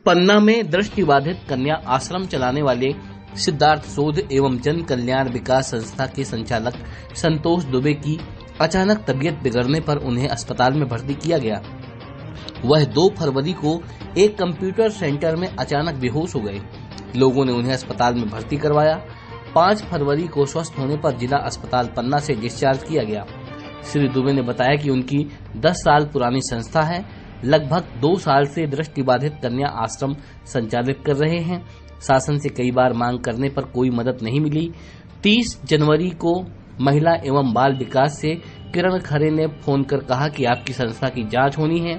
पन्ना में दृष्टिबाधित कन्या आश्रम चलाने वाले सिद्धार्थ शोध एवं जन कल्याण विकास संस्था के संचालक संतोष दुबे की अचानक तबीयत बिगड़ने पर उन्हें अस्पताल में भर्ती किया गया। वह 2 फरवरी को एक कंप्यूटर सेंटर में अचानक बेहोश हो गए। लोगों ने उन्हें अस्पताल में भर्ती करवाया। 5 फरवरी को स्वस्थ होने पर जिला अस्पताल पन्ना से डिस्चार्ज किया गया। श्री दुबे ने बताया कि उनकी 10 साल पुरानी संस्था है। लगभग 2 साल से दृष्टिबाधित कन्या आश्रम संचालित कर रहे हैं। शासन से कई बार मांग करने पर कोई मदद नहीं मिली। 30 जनवरी को महिला एवं बाल विकास से किरण खरे ने फोन कर कहा कि आपकी संस्था की जांच होनी है।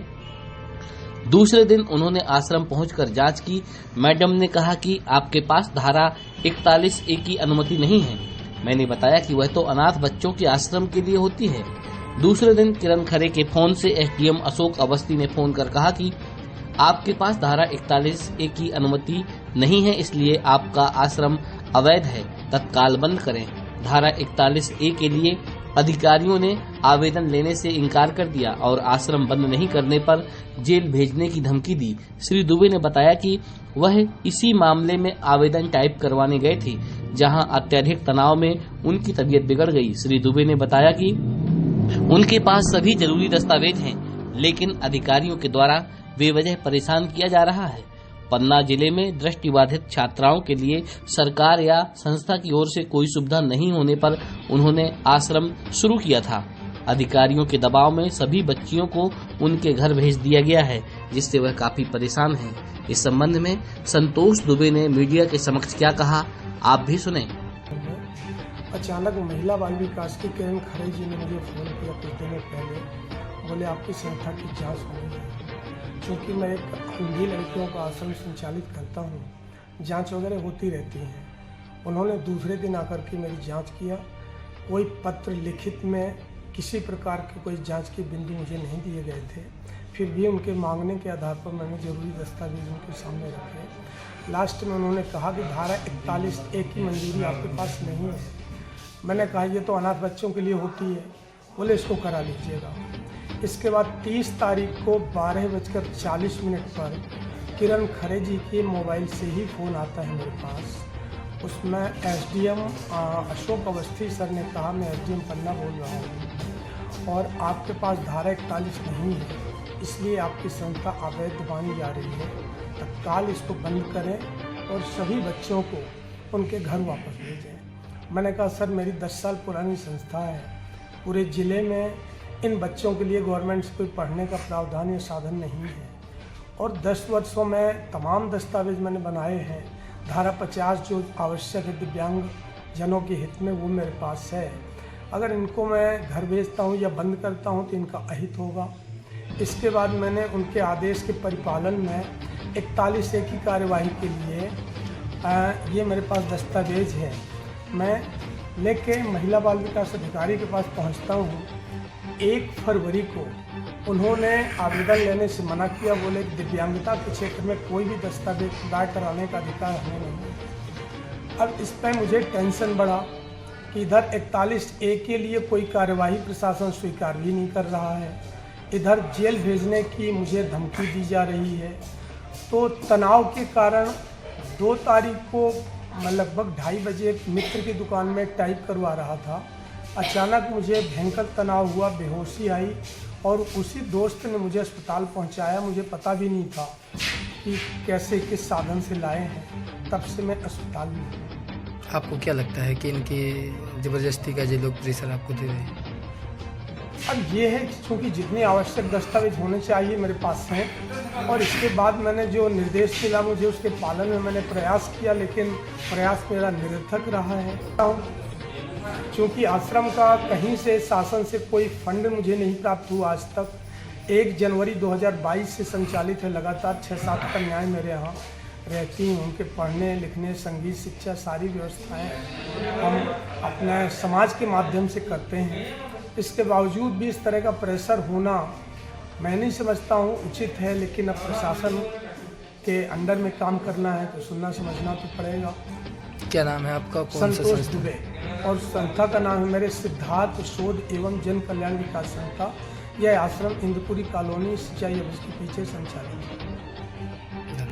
दूसरे दिन उन्होंने आश्रम पहुंचकर जांच की। मैडम ने कहा कि आपके पास धारा 41A की अनुमति नहीं है। मैंने बताया कि वह तो अनाथ बच्चों के आश्रम के लिए होती है। दूसरे दिन किरण खरे के फोन से एसडीएम अशोक अवस्थी ने फोन कर कहा कि आपके पास धारा 41A की अनुमति नहीं है, इसलिए आपका आश्रम अवैध है, तत्काल बंद करें। धारा 41A के लिए अधिकारियों ने आवेदन लेने से इनकार कर दिया और आश्रम बंद नहीं करने पर जेल भेजने की धमकी दी। श्री दुबे ने बताया कि वह इसी मामले में आवेदन टाइप करवाने गए थे, जहां अत्यधिक तनाव में उनकी तबीयत बिगड़ गई। श्री दुबे ने बताया कि उनके पास सभी जरूरी दस्तावेज हैं, लेकिन अधिकारियों के द्वारा बेवजह परेशान किया जा रहा है। पन्ना जिले में दृष्टिबाधित छात्राओं के लिए सरकार या संस्था की ओर से कोई सुविधा नहीं होने पर उन्होंने आश्रम शुरू किया था। अधिकारियों के दबाव में सभी बच्चियों को उनके घर भेज दिया गया है, जिससे वह काफी परेशान हैं। इस संबंध में संतोष दुबे ने मीडिया के समक्ष क्या कहा, आप भी सुने। अचानक महिला बाल विकास की किरण खरे जी ने मुझे फोन किया कुछ दिनों पहले। बोले आपकी संस्था की जांच हो रही है। क्योंकि मैं एक अंधी लड़कियों का आश्रम संचालित करता हूँ, जांच वगैरह होती रहती है। उन्होंने दूसरे दिन आकर के मेरी जांच किया। कोई पत्र लिखित में किसी प्रकार के कोई जांच के बिंदु मुझे नहीं दिए गए थे। फिर भी उनके मांगने के आधार पर मैंने जरूरी दस्तावेज उनके सामने रखे। लास्ट में उन्होंने कहा कि धारा 41A की मंजूरी आपके पास नहीं है। मैंने कहा ये तो अनाथ बच्चों के लिए होती है। बोले इसको करा लीजिएगा। इसके बाद 30 तारीख को 12:40 पर किरण खरे जी के मोबाइल से ही फ़ोन आता है मेरे पास। उसमें एसडीएम अशोक अवस्थी सर ने कहा मैं एसडीएम पन्ना बोल रहा हूँ और आपके पास धारा 41 नहीं है, इसलिए आपकी संस्था अवैध मानी जा रही है, तत्काल इसको बंद करें और सभी बच्चों को उनके घर वापस भेजें। मैंने कहा सर मेरी 10 साल पुरानी संस्था है, पूरे ज़िले में इन बच्चों के लिए गवर्नमेंट से कोई पढ़ने का प्रावधान या साधन नहीं है और 10 वर्षों में तमाम दस्तावेज मैंने बनाए हैं। धारा 50 जो आवश्यक है दिव्यांग जनों के हित में, वो मेरे पास है। अगर इनको मैं घर भेजता हूँ या बंद करता हूँ तो इनका अहित होगा। इसके बाद मैंने उनके आदेश के परिपालन में 41A की कार्यवाही के लिए ये मेरे पास दस्तावेज है। मैं लेके महिला बाल विकास अधिकारी के पास पहुंचता हूं। 1 फरवरी को उन्होंने आवेदन लेने से मना किया। बोले दिव्यांगता के क्षेत्र में कोई भी दस्तावेज दायर कराने का अधिकार हमें नहीं है। अब इस पर मुझे टेंशन बढ़ा कि इधर 41A के लिए कोई कार्यवाही प्रशासन स्वीकार भी नहीं कर रहा है, इधर जेल भेजने की मुझे धमकी दी जा रही है। तो तनाव के कारण 2 तारीख को मैं लगभग 2:30 बजे एक मित्र की दुकान में टाइप करवा रहा था। अचानक मुझे भयंकर तनाव हुआ, बेहोशी आई और उसी दोस्त ने मुझे अस्पताल पहुंचाया। मुझे पता भी नहीं था कि कैसे किस साधन से लाए हैं। तब से मैं अस्पताल में हूँ। आपको क्या लगता है कि इनकी ज़बरदस्ती का जो लोग प्रेशर आपको दे रहे हैं? अब ये है क्योंकि जितने आवश्यक दस्तावेज होने चाहिए मेरे पास हैं और इसके बाद मैंने जो निर्देश मिला मुझे उसके पालन में मैंने प्रयास किया, लेकिन प्रयास मेरा निरर्थक रहा है। क्योंकि आश्रम का कहीं से शासन से कोई फंड मुझे नहीं प्राप्त हुआ आज तक। 1 जनवरी 2022 से संचालित है। लगातार 6-7 कन्याएँ मेरे यहाँ रहती हैं। उनके पढ़ने लिखने, संगीत, शिक्षा सारी व्यवस्थाएँ हम अपने समाज के माध्यम से करते हैं। इसके बावजूद भी इस तरह का प्रेशर होना मैं नहीं समझता हूँ उचित है, लेकिन अब प्रशासन के अंडर में काम करना है तो सुनना समझना तो पड़ेगा। क्या नाम है आपका? संतोष दुबे और संस्था का नाम है मेरे सिद्धार्थ शोध एवं जन कल्याण विकास संस्था। यह आश्रम इंद्रपुरी कॉलोनी सिंचाई ऑफिस के पीछे संचालित है।